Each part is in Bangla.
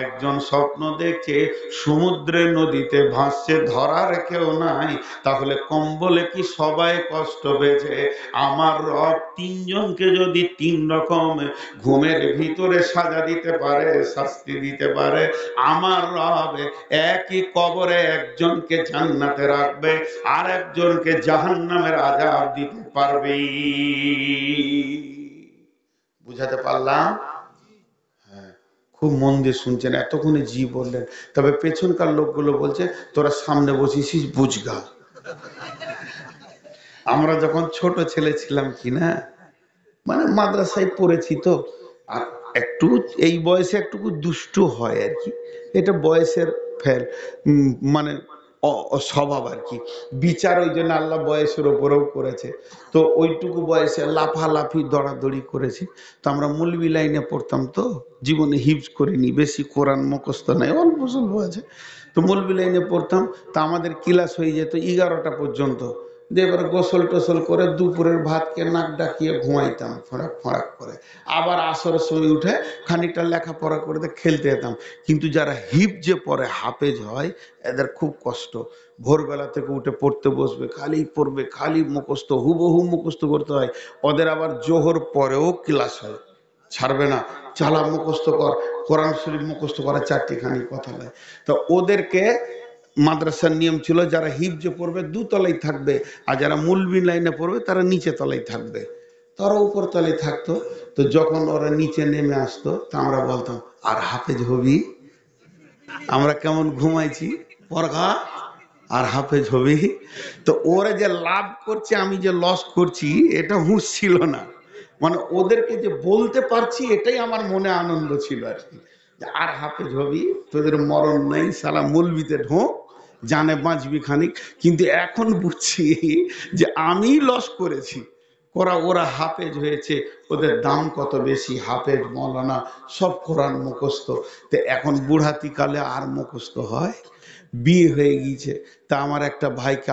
একজন স্বপ্ন দেখছে সমুদ্রে নদীতে ভাসছে, ধরার কেউ নাই, তাহলে কম্বলে কি সবাই কষ্ট পেয়েছে? আমার রব তিনজনকে যদি তিন রকম ঘুমের ভিতরে সাজা দিতে পারে, শাস্তি দিতে পারে, আমার রব একই কবরে একজনকে জান্নাতে রাখবে আর একজনকে জাহান্নামের আযাব দিতে পারবে। বুঝাতে পারলাম? হ্যাঁ, খুব মন দিয়ে শুনছেন, এতক্ষণে জি বললেন। তবে পেছনকার লোকগুলো বলছে তোরা সামনে বসেছিস বুঝগা। আমরা যখন ছোট ছেলে ছিলাম কিনা, মানে মাদ্রাসায় পড়েছি তো, আর একটু এই বয়সে একটু দুষ্টু হয় আর কি, এটা বয়সের ফেল, মানে স্বভাব আর কি, বিচার ওই জন্য আল্লাহ বয়সের ওপরেও করেছে। তো ওইটুকু বয়সে লাফালাফি দৌড়াদৌড়ি করেছি। তো আমরা মৌলবি লাইনে পড়তাম, তো জীবনে হিফজ করিনি, বেশি কোরআন মুখস্থ নাই, অল্প স্বল্প আছে। তো মৌলবি লাইনে পড়তাম, তা আমাদের ক্লাস হয়ে যেত 11টা পর্যন্ত। দিয়ে এবার গোসল টোসল করে দুপুরের ভাতকে নাক ডাকিয়ে ঘুমাইতাম ফড়াক ফড়াক করে। আবার আসরের সময় উঠে খানিকটা লেখাপড়া করে খেলতে যেতাম। কিন্তু যারা হিফজে পড়ে, হাফেজ হয়, এদের খুব কষ্ট। ভোরবেলা থেকে উঠে পড়তে বসবে, খালি পড়বে, খালি মুখস্থ, হুবহু মুখস্থ করতে হয়। ওদের আবার জোহর পরেও ক্লাস হয়, ছাড়বে না, চালা মুখস্থ কর, কোরআন শরীফ মুখস্থ করা, চারটিখানি কথা নয়। তো ওদেরকে মাদ্রাসার নিয়ম ছিল যারা হিফজে পড়বে দুতলায় থাকবে, আর যারা মুলবি লাইনে পড়বে তারা নিচে তলায় থাকবে, তারা উপর তলায় থাকতো। তো যখন ওরা নিচে নেমে আসতো, তা আমরা বলতাম আর হাফেজ হবি। আমরা কেমন ঘুমাইছি, পরগা আর হাফেজ হবি। তো ওরা যে লাভ করছে, আমি যে লস করছি, এটা হুঁশ ছিল না। মানে ওদেরকে যে বলতে পারছি, এটাই আমার মনে আনন্দ ছিল আর কি, আর হাফেজ হবি, তোদের মরণ নেই, সালা মুলবিতে ঢোক, জানে বাঁচবি খানিক। কিন্তু এখন বুঝছি যে আমি লস করেছি, ওরা হাফেজ হয়েছে, ওদের দাম কত বেশি, হাফেজ মৌলানা সব কোরআন মুখস্থ। তো এখন বুড়াতি কালে আর মুখস্থ হয়? বিয়ে হয়ে গিয়েছে, তা আমার একটা ভাইকে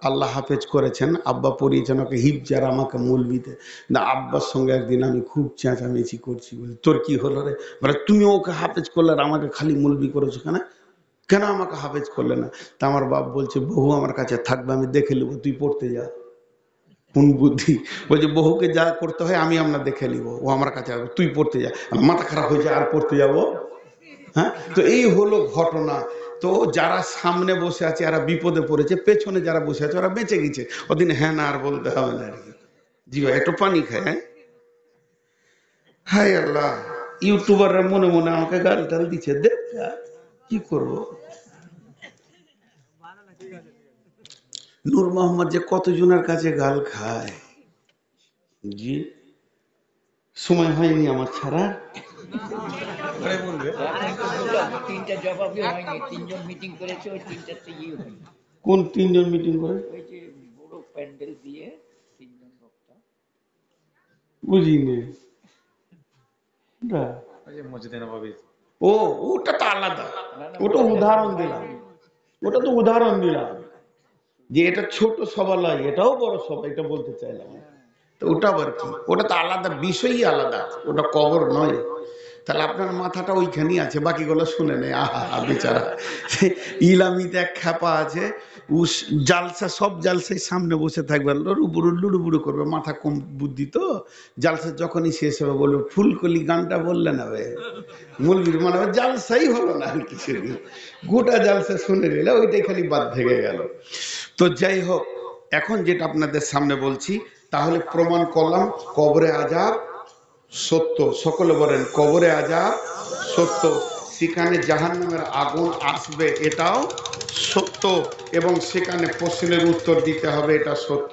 আল্লাহ হাফেজ করেছেন, আব্বা পড়িয়েছেন ওকে হিফজার, আমাকে মৌলবিতে। না, আব্বার সঙ্গে একদিন আমি খুব চেঁচামেচি করছি, বলি তোর কি হলো রে? বলে তুমি ওকে হাফেজ করলে আর আমাকে খালি মৌলবি করেছো কেন, কেন আমাকে হাফেজ করলে না? তা আমার বাপ বলছে বহু আমার কাছে থাকবে, আমি দেখে নেবো, তুই পড়তে যা। কোন বুদ্ধি! বলছে বহুকে যা করতে হয় আমি আমরা দেখে নিব, ও আমার কাছে আসবে, তুই পড়তে যা। মাথা খারাপ হয়েছে, আর পড়তে যাবো? হ্যাঁ, তো এই হলো ঘটনা। তো যারা সামনে বসে আছে এরা বিপদে পড়েছে, পেছনে যারা বসে আছে ওরা বেঁচে গেছে। ওদিন হ্যাঁ না আর বলতে হবে না আর কি। জি ভাই, একটু পানি খায়। হ্যাঁ, হাই আল্লাহ, ইউটিউবাররা মনে মনে আমাকে গাল টাল দিচ্ছে, দেখ কি করবো। নূর মোহাম্মদ যে কতজনের কাছে গাল খায়। জি, সময় হয়নি আমার ছাড়া। তিনটা জবাবই হয়নি, তিনজন মিটিং করেছে, ওই তিনটাতে হয়নি। কোন তিনজন মিটিং করে? ওই যে বড় প্যান্ডেল দিয়ে তিনজন বক্তা। বুঝিনি। ও, ওটা তো আলাদা, ওটা উদাহরণ দিলাম, ওটা তো উদাহরণ দিলাম যে এটা ছোট সভা নয়, এটাও বড় সভা, এটা বলতে চাইলাম। তো ওটা আবার কি, ওটা তো আলাদা, বিষয়ই আলাদা, ওটা কবর নয়। তাহলে আপনার মাথাটা ওইখানেই আছে, বাকিগুলো শুনে নেই। আহা বেচারা, ইলামিতে এক খ্যাপা আছে, জালসা, সব জালসায় সামনে বসে থাকবে, লুড়ুবুড়ু করবে, মাথা কম বুদ্ধি তো। জালসা যখনই শেষ হবে বলবে ফুলকলি গানটা বললে না ভাই, মূলবীর মানে জালসাই হলো না আর কিছুদিন, গোটা জালসা শুনে নিলে ওইটাই খালি বাদ ভেঙে গেল। তো যাই হোক, এখন যেটা আপনাদের সামনে বলছি, তাহলে প্রমাণ করলাম কবরে আযাব সত্য। সকলে বলেন কবরে আযাব সত্য, সেখানে জাহান্নামের আগুন আসবে এটাও সত্য, এবং সেখানে প্রশ্নের উত্তর দিতে হবে, এটা সত্য।